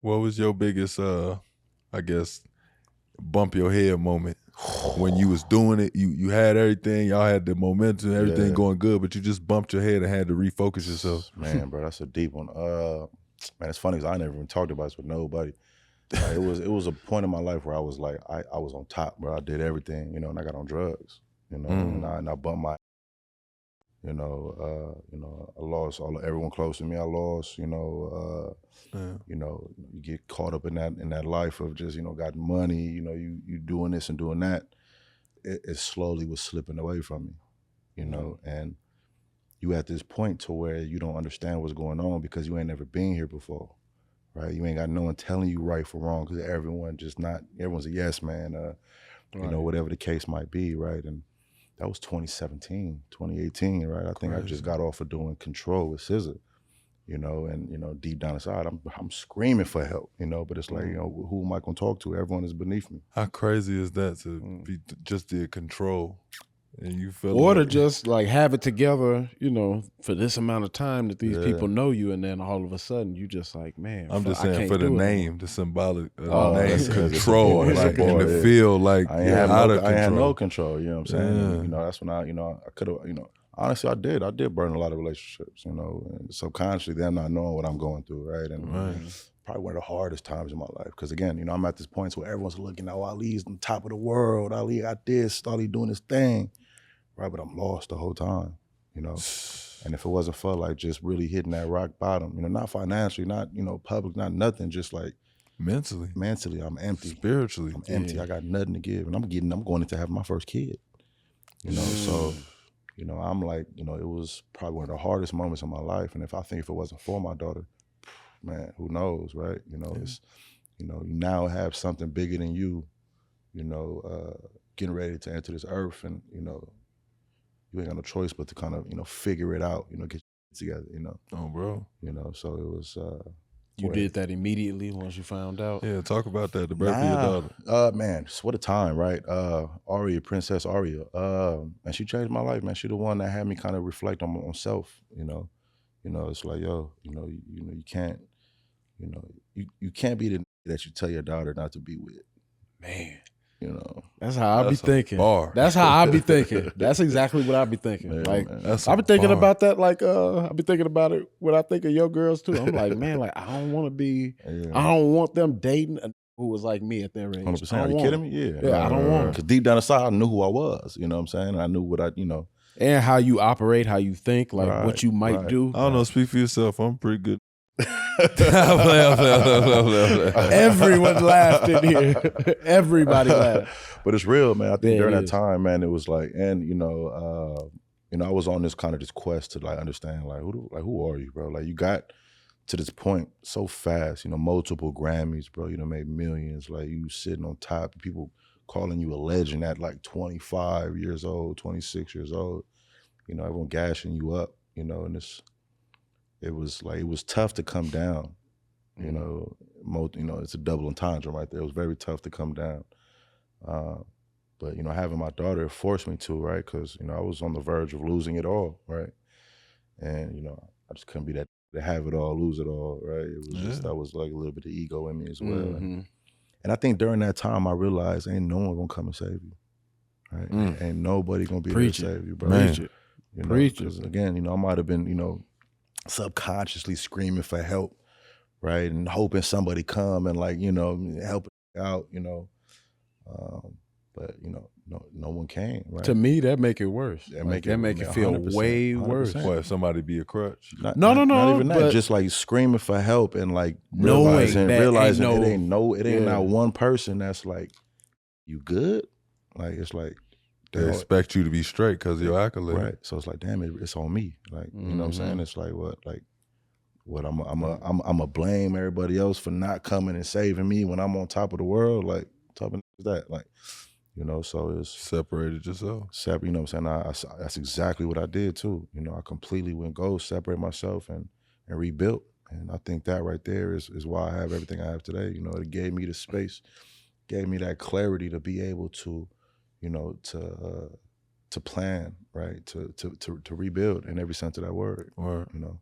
What was your biggest, I guess, bump your head moment when you was doing it? You had everything, y'all had the momentum, everything going good, but you just bumped your head and had to refocus yourself. Man, bro, that's a deep one. Man, it's funny because I never even talked about this with nobody. Like, it was a point in my life where I was like, I was on top, bro. I did everything, you know, and I got on drugs, you know, and I bumped my, you know, I lost everyone close to me. I lost, you know, you get caught up in that life of just, you know, got money, you know, you doing this and doing that. It slowly was slipping away from me, you know, and you at this point to where you don't understand what's going on because you ain't never been here before, right? You ain't got no one telling you right from wrong because everyone's a yes man, you know, whatever the case might be, right? And that was 2017, 2018, right? I think I just got off of doing Control with SZA, you know, and, you know, deep down inside, I'm screaming for help, you know, but it's like, you know, who am I gonna talk to? Everyone is beneath me. How crazy is that to be just the Control? And you feel or to just like have it together, you know, for this amount of time that these people know you, and then all of a sudden you just like, man, I'm just saying I can't for the do it name, the symbolic name, that's 'cause it's Control, a like boy, in the field, like I ain't you're out of I control. ain't had no control, you know what I'm saying? And, you know, that's when I could have, you know, honestly, I did burn a lot of relationships, you know, and subconsciously they're not knowing what I'm going through, right? And probably one of the hardest times in my life. Because again, you know, I'm at this point where everyone's looking, oh, Ali's on top of the world, Ali got this, Ali doing this thing, right? But I'm lost the whole time, you know? And if it wasn't for like just really hitting that rock bottom, you know, not financially, not, you know, public, not nothing, just like mentally, I'm empty. Spiritually. I'm empty. I got nothing to give. And I'm going into having my first kid, you know? So, you know, I'm like, you know, it was probably one of the hardest moments of my life. And if it wasn't for my daughter, man, who knows, right? You know, it's, you know, you now have something bigger than you know, getting ready to enter this earth, and, you know, you ain't got no choice but to kind of, you know, figure it out, you know, get together, you know. Oh, bro. You know, so it was You did that immediately once you found out? Yeah, talk about that, the birth of your daughter. Man, what a time, right? Aria, Princess Aria, and she changed my life, man. She the one that had me kind of reflect on self, you know. You know, it's like, yo, you know, you can't, you know, you can't be the that you tell your daughter not to be with. Man. You know, that's how I be thinking. That's how I be thinking. That's exactly what I be thinking. Man, like, I be thinking about that. Like, I be thinking about it when I think of your girls too. I'm like, man, like I don't want to be. I don't want them dating who was like me at their age. 100%. Are you kidding me? Yeah, I don't want. Because deep down inside, I knew who I was. You know what I'm saying? And I knew what you know, and how you operate, how you think, like what you might do. I don't know. Speak for yourself. I'm pretty good. Everyone laughed in here. Everybody laughed. But it's real, man. I think during that time, man, it was like, and you know, I was on this kind of this quest to like understand, like who are you, bro? Like you got to this point so fast, you know, multiple Grammys, bro. You know, made millions. Like you sitting on top, people calling you a legend at like 25 years old, 26 years old. You know, everyone gashing you up. You know, and it was tough to come down, you know. It's a double entendre right there. It was very tough to come down. But, you know, having my daughter forced me to, right? Because, you know, I was on the verge of losing it all, right? And, you know, I just couldn't be that to have it all, lose it all, right? It was just, that was like a little bit of ego in me as well. And I think during that time, I realized ain't no one gonna come and save you, right? Ain't nobody gonna be there to save you, bro. Preach it. You know, Preach it. Again, you know, I might have been, you know, subconsciously screaming for help, right? And hoping somebody come and like, you know, help out, you know. But, you know, no one came, right? To me, that make it worse. That make it feel 100%, way worse. What, if somebody be a crutch? Not No, even that. Just like screaming for help and like realizing it ain't not one person that's like, you good? Like, it's like, they expect you to be straight because of your accolade. Right. So it's like, damn, it's on me. Like, you know what I'm saying? It's like, what I'm a blame everybody else for not coming and saving me when I'm on top of the world. Like, top of that. Like, you know, so it's separated yourself. You know what I'm saying? That's exactly what I did too. You know, I completely went ghost, separate myself and rebuilt. And I think that right there is why I have everything I have today. You know, it gave me the space, gave me that clarity to be able to, you know, to plan, right? To rebuild in every sense of that word. Word. You know.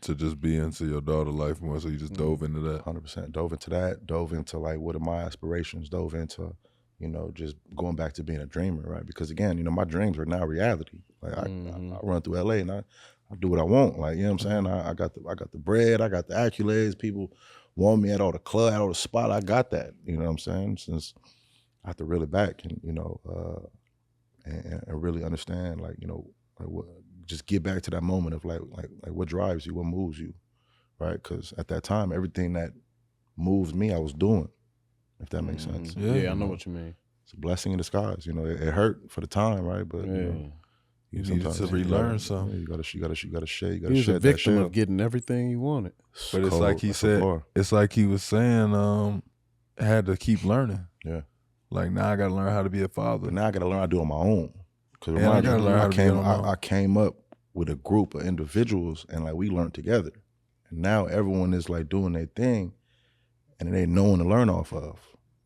to just be into your daughter life more, so you just dove into that. 100% dove into that. Dove into like what are my aspirations. Dove into, you know, just going back to being a dreamer, right? Because again, you know, my dreams are now reality. Like I run through LA and I do what I want. Like, you know what I'm saying? I got the bread, I got the accolades. People want me at all the club, at all the spot. I got that. You know what I'm saying? Since I have to reel it back and, you know, and really understand, like, you know, like what, just get back to that moment of like what drives you, what moves you, right? Because at that time, everything that moved me, I was doing, if that makes sense. Yeah, I know what you mean. It's a blessing in disguise. You know, it hurt for the time, right? But you know, you needed to relearn something. Yeah, you gotta share. You gotta he was shed a victim that of getting everything he wanted. But it's like he said, it's like he was saying, had to keep learning. Yeah. Like now I gotta learn how to be a father. But now I gotta learn how to do it on my own. Because I gotta learn how to be on my own. I came up with a group of individuals and like we learned together. And now everyone is like doing their thing and they know one to learn off of.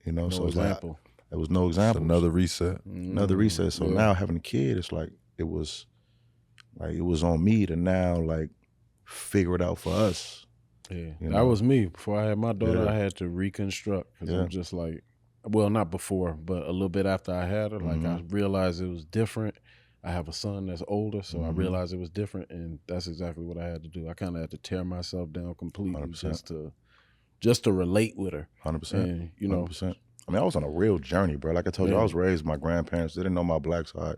You know, so it's like there was no example. Another reset. Another reset. So now having a kid, it's like it was on me to now like figure it out for us. Yeah, you know? That was me. Before I had my daughter, I had to reconstruct because I'm just like, well, not before, but a little bit after I had her, like I realized it was different. I have a son that's older, so I realized it was different, and that's exactly what I had to do. I kind of had to tear myself down completely 100%. just to relate with her. 100%. And, you know, 100%. I mean, I was on a real journey, bro. Like I told you, I was raised by my grandparents. They didn't know my black side.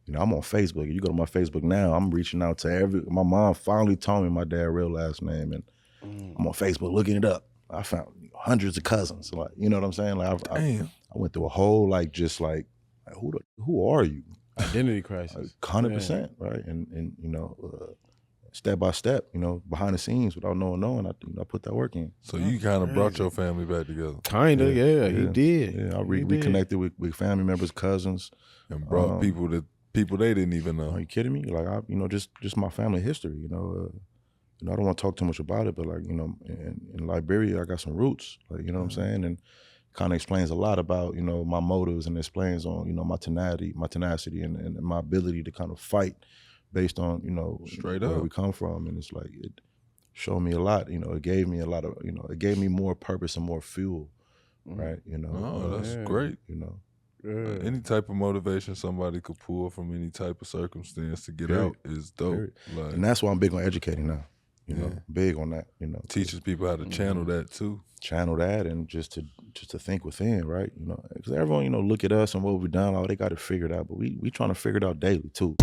You know, I'm on Facebook. You go to my Facebook now, I'm reaching out to my mom finally told me my dad's real last name, and I'm on Facebook looking it up. I found hundreds of cousins. Like, you know what I'm saying? Like, I went through a whole, like, just like who are you? Identity crisis. 100%, right? And you know, step by step, you know, behind the scenes without knowing, I put that work in. So you kind of brought your family back together. Kind of, yeah, he did. Yeah, I reconnected with family members, cousins, and brought people they didn't even know. Are you kidding me? Like you know, just my family history. You know, I don't want to talk too much about it, but like, you know, in Liberia, I got some roots. Like, you know what I'm saying, and kind of explains a lot about, you know, my motives, and explains on, you know, my tenacity, and my ability to kind of fight based on, you know, where we come from. And it's like, it showed me a lot, you know, it gave me a lot of, you know, it gave me more purpose and more fuel, right? You know, oh, that's great. You know, any type of motivation somebody could pull from any type of circumstance to get out is dope. Like, and that's why I'm big on educating now. You know, big on that. You know, teaches people how to channel that too. Channel that, and just to think within, right? You know, because everyone, you know, look at us and what we've done. Oh, they got it figured out, but we trying to figure it out daily too.